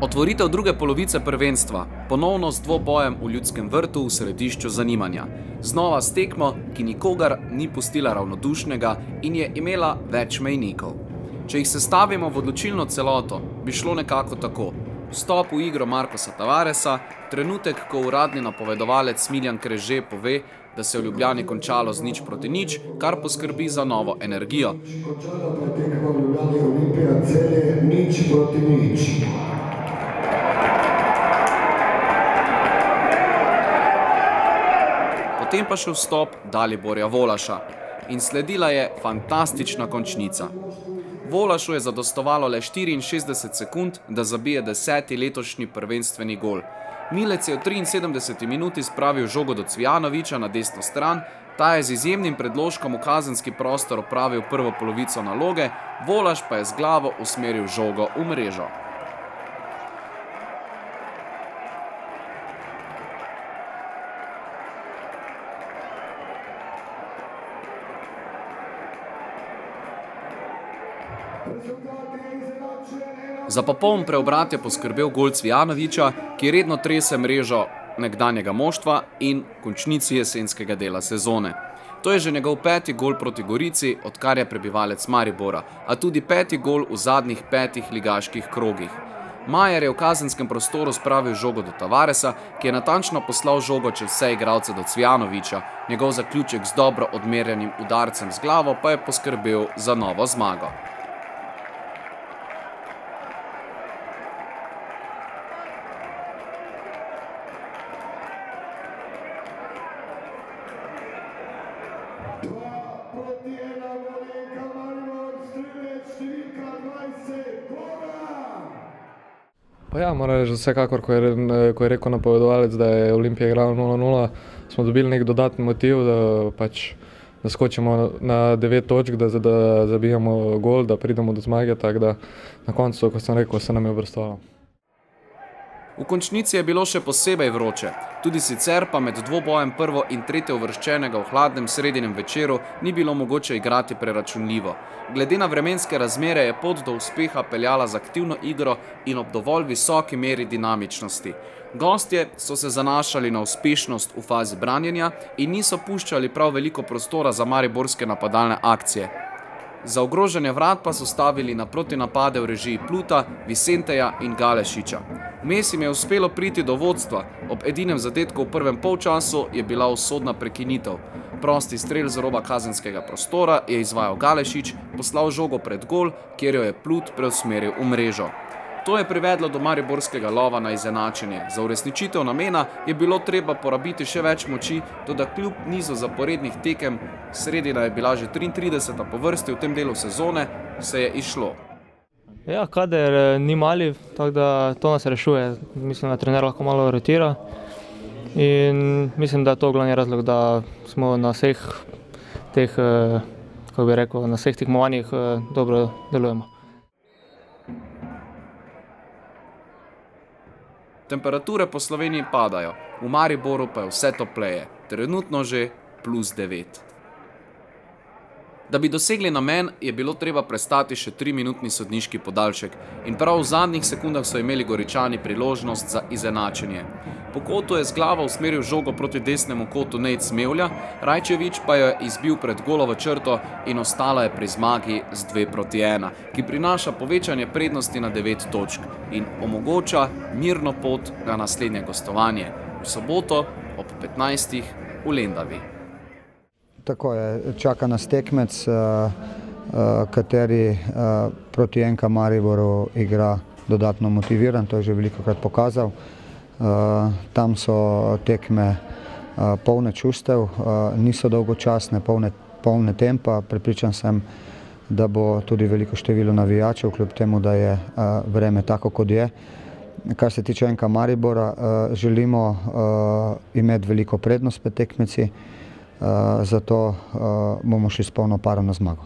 Otvoritev druge polovice prvenstva, ponovno s dvobojem v Ljudskem vrtu v središču zanimanja. Znova s tekmo, ki nikogar ni pustila ravnodušnega in je imela več mejnikov. Če jih sestavimo v odločilno celoto, bi šlo nekako tako. Vstop v igro Markosa Tavaresa, trenutek, ko uradni napovedovalec Smiljan Kreže pove, da se je v Ljubljani končalo z 0:0, kar poskrbi za novo energijo. Končala pa je tekma v Ljubljani Olimpija Celje 0:0. Potem pa še vstop Daliborja Volaša in sledila je fantastična končnica. Volašu je zadostovalo le 64 sekund, da zabije 10. letošnji prvenstveni gol. Milec je v 73. minuti spravil žogo do Cvijanovića na desno stran, ta je z izjemnim predložkom v kazenski prostor opravil prvo polovico naloge, Volaš pa je z glavo usmeril žogo v mrežo. Za popoln preobrat je poskrbel gol Cvijanovića, ki redno trese mrežo nekdanjega moštva in končnici jesenskega dela sezone. To je že njegov 5. gol proti Gorici, odkar je prebivalec Maribora, a tudi 5. gol v zadnjih 5 ligaških krogih. Majer je v kazenskem prostoru spravil žogo do Tavaresa, ki je natančno poslal žogo čez vse igralce do Cvijanovića. Njegov zaključek z dobro odmerjenim udarcem z glavo pa je poskrbel za novo zmago. Pa ja, moram reči, vsekakor, ko je rekel napovedovalec, da je Olimpija igrala 0:0, smo dobili nek dodatni motiv, da skočimo na 9 točk, da zabijamo gol, da pridemo do zmage, tako da na koncu, kot sem rekel, se nam je obrestovalo. V končnici je bilo še posebej vroče, tudi sicer pa med dvobojem prvo in tretje uvrščenega v hladnem sredinem večeru ni bilo mogoče igrati preračunljivo. Glede na vremenske razmere je pot do uspeha peljala z aktivno igro in ob dovolj visoki meri dinamičnosti. Gostje so se zanašali na uspešnost v fazi branjenja in niso puščali prav veliko prostora za mariborske napadalne akcije. Za ogrožanje vrat pa so stavili na protinapade v režiji Pluta, Visenteja in Galešiča. Vmes jim je uspelo priti do vodstva, ob edinem zadetku v prvem polčasu je bila usodna prekinitev. Prosti strel z roba kazenskega prostora je izvajal Galešič, poslal žogo pred gol, kjer jo je Plut preusmeril v mrežo. To je privedlo do mariborskega lova na izenačenje. Za uresničitev namena je bilo treba porabiti še več moči, toda kljub nizu zaporednih tekem, sredina je bila že 33. po vrsti v tem delu sezone, se je izšlo. Ja, kader ni mali, tako da to nas rešuje. Mislim, da trener lahko malo rotira in mislim, da je to glavni razlog, da smo na vseh teh, kako bi rekel, na vseh tekmovanjih dobro delujemo. Temperature po Sloveniji padajo, v Mariboru pa je vse topleje, trenutno že +9. Da bi dosegli namen, je bilo treba prestati še 3-minutni sodniški podaljšek in prav v zadnjih sekundah so imeli Goričani priložnost za izenačenje. Po kotu je z glavo usmeril žogo proti desnemu kotu Nejc Smevlja, Rajčević pa jo je izbil pred golovo črto in ostala je pri zmagi z 2:1, ki prinaša povečanje prednosti na 9 točk in omogoča mirno pot na naslednje gostovanje v soboto ob 15. v Lendavi. Tako je, čaka nas tekmec, kateri proti NK Mariboru igra dodatno motiviran, to je že velikokrat pokazal. Tam so tekme polne čustev, niso dolgočasne, polne tempa. Prepričan sem, da bo tudi veliko število navijačev, kljub temu, da je vreme tako, kot je. Kar se tiče NK Maribora, želimo imeti veliko prednost pred tekmeci, zato bomo šli s polno paro na zmago.